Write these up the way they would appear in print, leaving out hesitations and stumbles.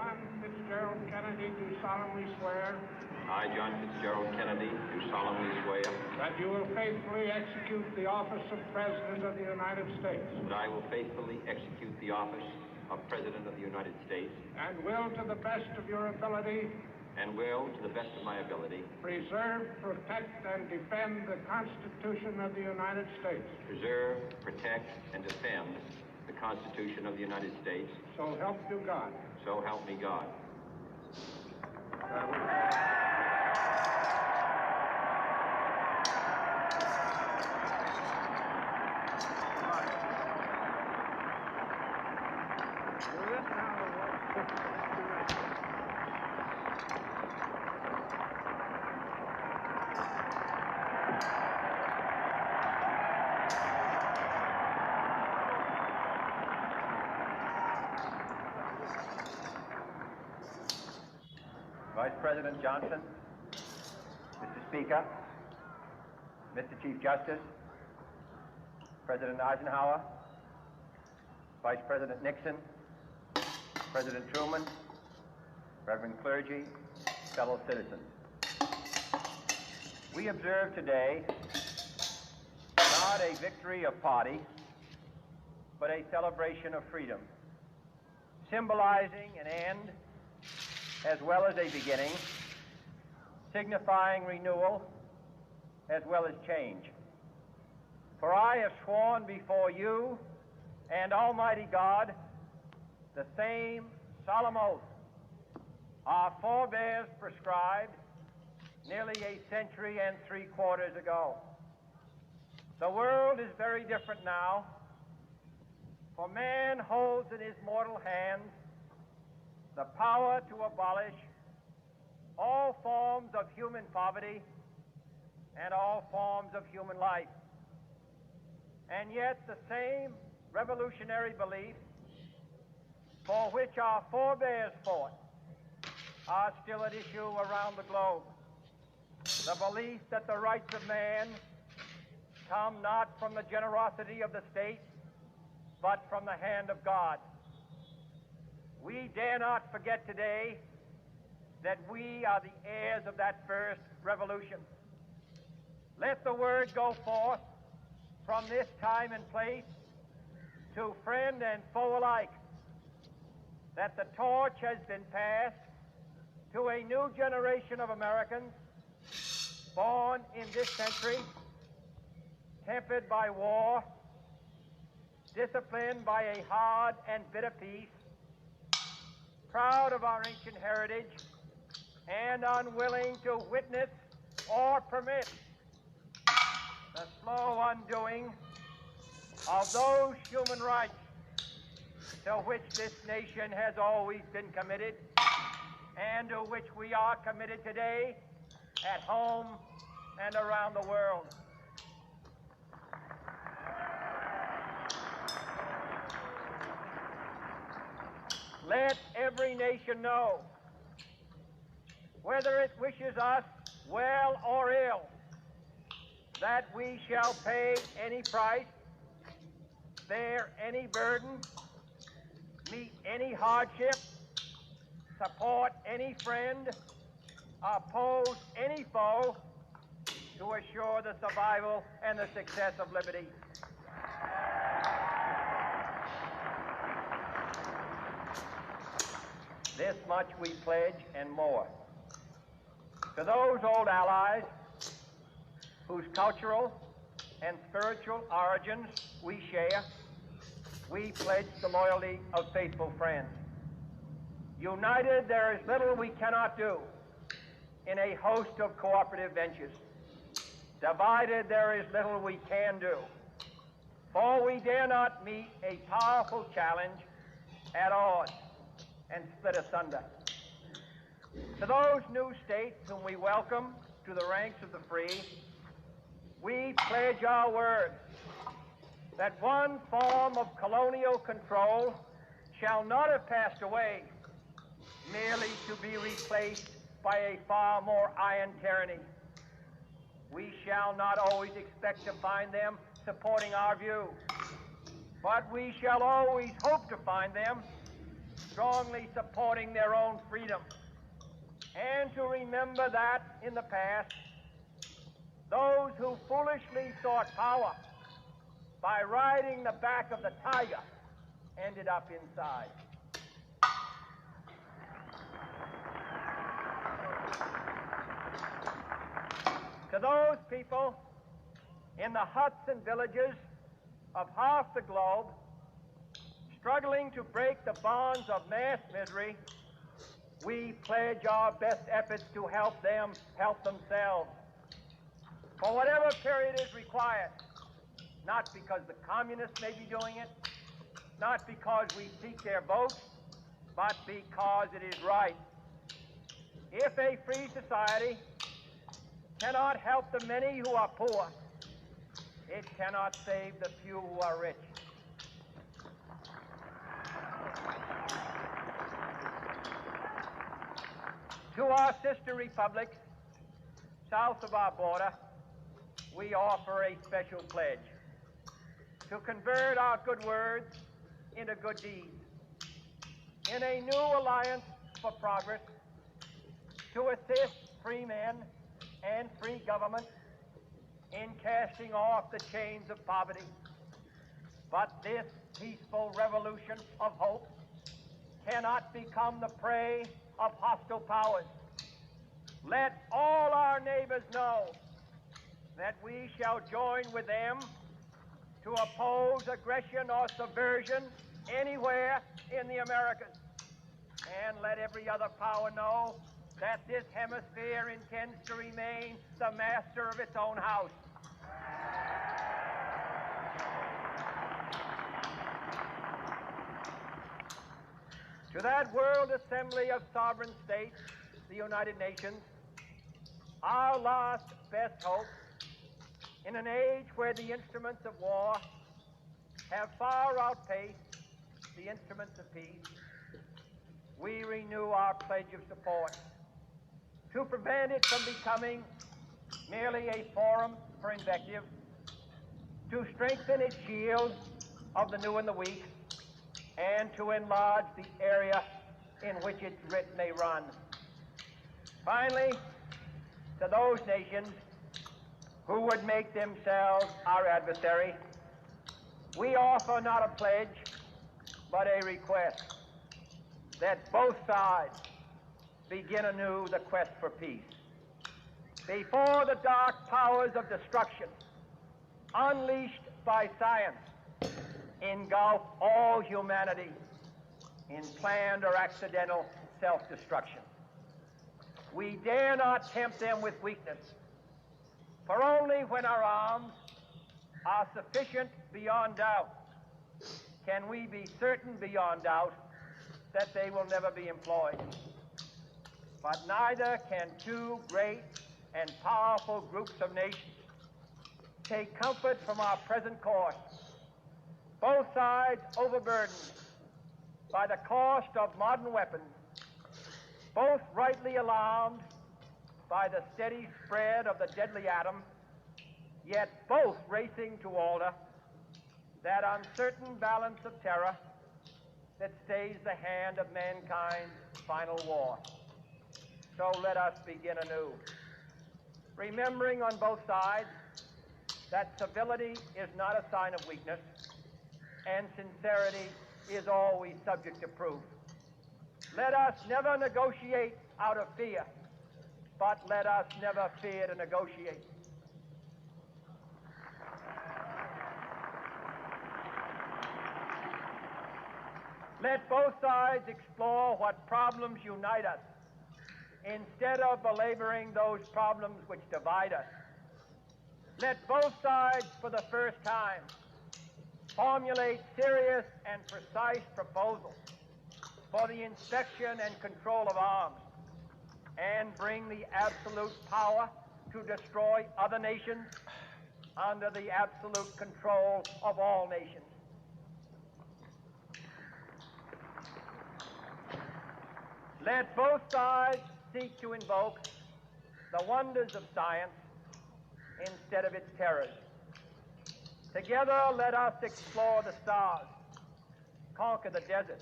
John Fitzgerald Kennedy, do solemnly swear I, John Fitzgerald Kennedy, do solemnly swear that you will faithfully execute the office of President of the United States that I will faithfully execute the office of President of the United States and will, to the best of your ability, and will, to the best of my ability, preserve, protect, and defend the Constitution of the United States. preserve, protect, and defend the Constitution of the United States. So help you God. So help me God. Vice President Johnson, Mr. Speaker, Mr. Chief Justice, President Eisenhower, Vice President Nixon, President Truman, Reverend clergy, fellow citizens. We observe today not a victory of party, but a celebration of freedom, symbolizing an end as well as a beginning, signifying renewal as well as change. For I have sworn before you and Almighty God the same solemn oath our forebears prescribed nearly a century and 3/4 ago. The world is very different now, for man holds in his mortal hands the power to abolish all forms of human poverty and all forms of human life. And yet the same revolutionary beliefs for which our forebears fought are still at issue around the globe. The belief that the rights of man come not from the generosity of the state, but from the hand of God. We dare not forget today that we are the heirs of that first revolution. Let the word go forth from this time and place to friend and foe alike that the torch has been passed to a new generation of Americans born in this century, tempered by war, disciplined by a hard and bitter peace, proud of our ancient heritage, and unwilling to witness or permit the slow undoing of those human rights to which this nation has always been committed and to which we are committed today at home and around the world. Let every nation know, whether it wishes us well or ill, that we shall pay any price, bear any burden, meet any hardship, support any friend, oppose any foe to assure the survival and the success of liberty. This much we pledge and more. To those old allies whose cultural and spiritual origins we share, we pledge the loyalty of faithful friends. United, there is little we cannot do in a host of cooperative ventures. Divided, there is little we can do, for we dare not meet a powerful challenge at odds and split asunder. To those new states whom we welcome to the ranks of the free, we pledge our word that one form of colonial control shall not have passed away merely to be replaced by a far more iron tyranny. We shall not always expect to find them supporting our view, but we shall always hope to find them strongly supporting their own freedom, and to remember that in the past, those who foolishly sought power by riding the back of the tiger ended up inside. To those people in the huts and villages of half the globe struggling to break the bonds of mass misery, we pledge our best efforts to help them help themselves for whatever period is required, not because the communists may be doing it, not because we seek their votes, but because it is right. If a free society cannot help the many who are poor, it cannot save the few who are rich. To our sister republics south of our border, we offer a special pledge to convert our good words into good deeds, in a new alliance for progress, to assist free men and free government in casting off the chains of poverty. But this peaceful revolution of hope cannot become the prey of hostile powers. Let all our neighbors know that we shall join with them to oppose aggression or subversion anywhere in the Americas. And let every other power know that this hemisphere intends to remain the master of its own house. To that World Assembly of Sovereign States, the United Nations, our last best hope, in an age where the instruments of war have far outpaced the instruments of peace, we renew our pledge of support to prevent it from becoming merely a forum for invective, to strengthen its shield of the new and the weak, and to enlarge the area in which its writ may run. Finally, to those nations who would make themselves our adversary, we offer not a pledge, but a request that both sides begin anew the quest for peace. Before the dark powers of destruction, unleashed by science, engulf all humanity in planned or accidental self-destruction. We dare not tempt them with weakness, for only when our arms are sufficient beyond doubt can we be certain beyond doubt that they will never be employed. But neither can two great and powerful groups of nations take comfort from our present course, both sides overburdened by the cost of modern weapons, both rightly alarmed by the steady spread of the deadly atom, yet both racing to alter that uncertain balance of terror that stays the hand of mankind's final war. So let us begin anew, remembering on both sides that civility is not a sign of weakness, and sincerity is always subject to proof. Let us never negotiate out of fear, but let us never fear to negotiate. Let both sides explore what problems unite us, instead of belaboring those problems which divide us. Let both sides, for the first time, formulate serious and precise proposals for the inspection and control of arms, and bring the absolute power to destroy other nations under the absolute control of all nations. Let both sides seek to invoke the wonders of science instead of its terrors. Together, let us explore the stars, conquer the desert,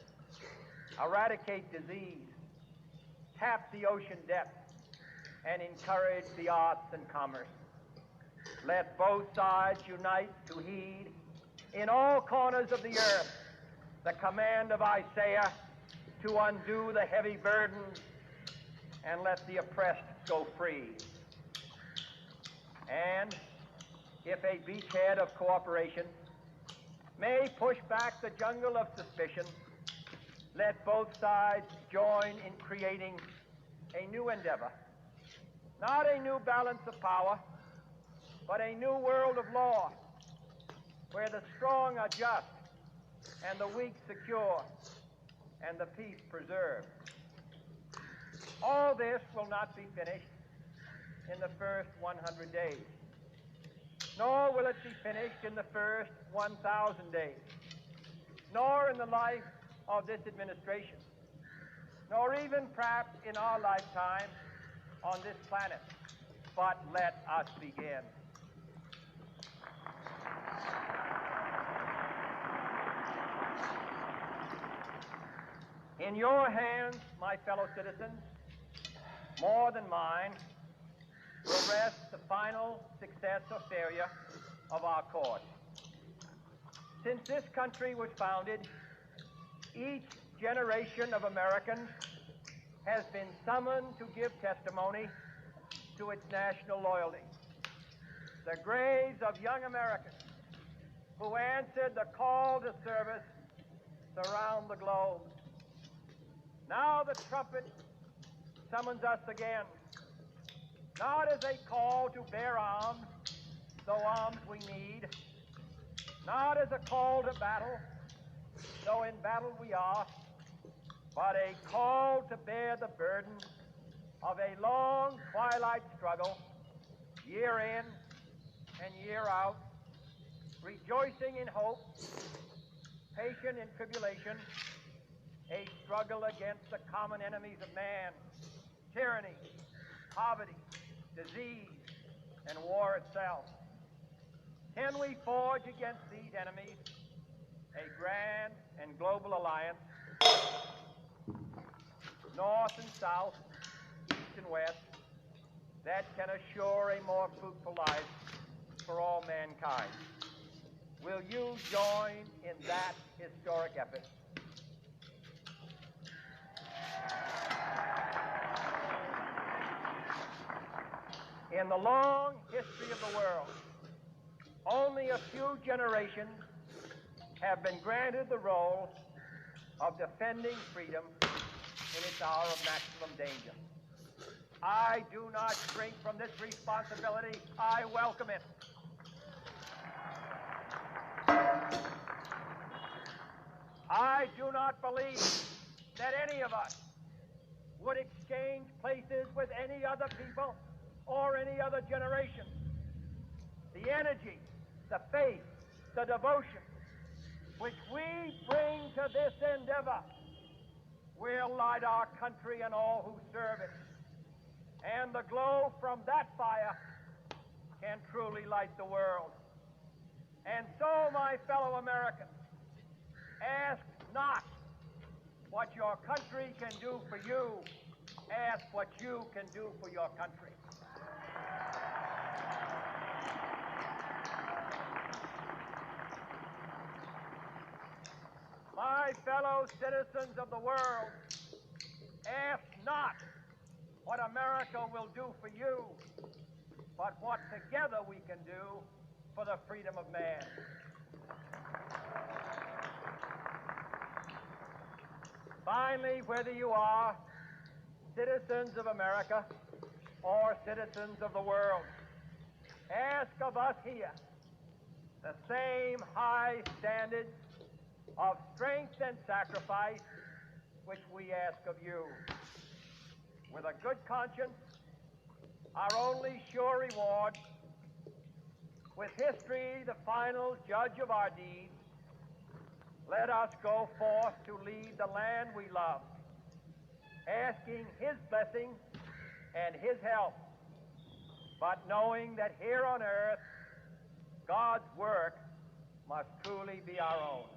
eradicate disease, tap the ocean depths, and encourage the arts and commerce. Let both sides unite to heed in all corners of the earth the command of Isaiah to undo the heavy burdens and let the oppressed go free. And if a beachhead of cooperation may push back the jungle of suspicion, let both sides join in creating a new endeavor, not a new balance of power, but a new world of law, where the strong are just and the weak secure and the peace preserved. All this will not be finished in the first 100 days, nor will it be finished in the first 1,000 days, nor in the life of this administration, nor even perhaps in our lifetime on this planet. But let us begin. In your hands, my fellow citizens, more than mine, will rest the final success or failure of our court. Since this country was founded, each generation of Americans has been summoned to give testimony to its national loyalty. The graves of young Americans who answered the call to service surround the globe. Now the trumpet summons us again, not as a call to bear arms, though arms we need, not as a call to battle, though in battle we are, but a call to bear the burden of a long twilight struggle, year in and year out, rejoicing in hope, patient in tribulation, a struggle against the common enemies of man, tyranny, poverty, disease, and war itself. Can we forge against these enemies a grand and global alliance, north and south, east and west, that can assure a more fruitful life for all mankind? Will you join in that historic effort? In the long history of the world, only a few generations have been granted the role of defending freedom in its hour of maximum danger. I do not shrink from this responsibility. I welcome it. I do not believe that any of us would exchange places with any other people or any other generation. The energy, the faith, the devotion which we bring to this endeavor will light our country and all who serve it. And the glow from that fire can truly light the world. And so, my fellow Americans, ask not what your country can do for you. Ask what you can do for your country. My fellow citizens of the world, ask not what America will do for you, but what together we can do for the freedom of man. Finally, whether you are citizens of America or citizens of the world, ask of us here the same high standards of strength and sacrifice which we ask of you. With a good conscience, our only sure reward, with history the final judge of our deeds, let us go forth to lead the land we love, asking his blessing and his help, but knowing that here on earth, God's work must truly be our own.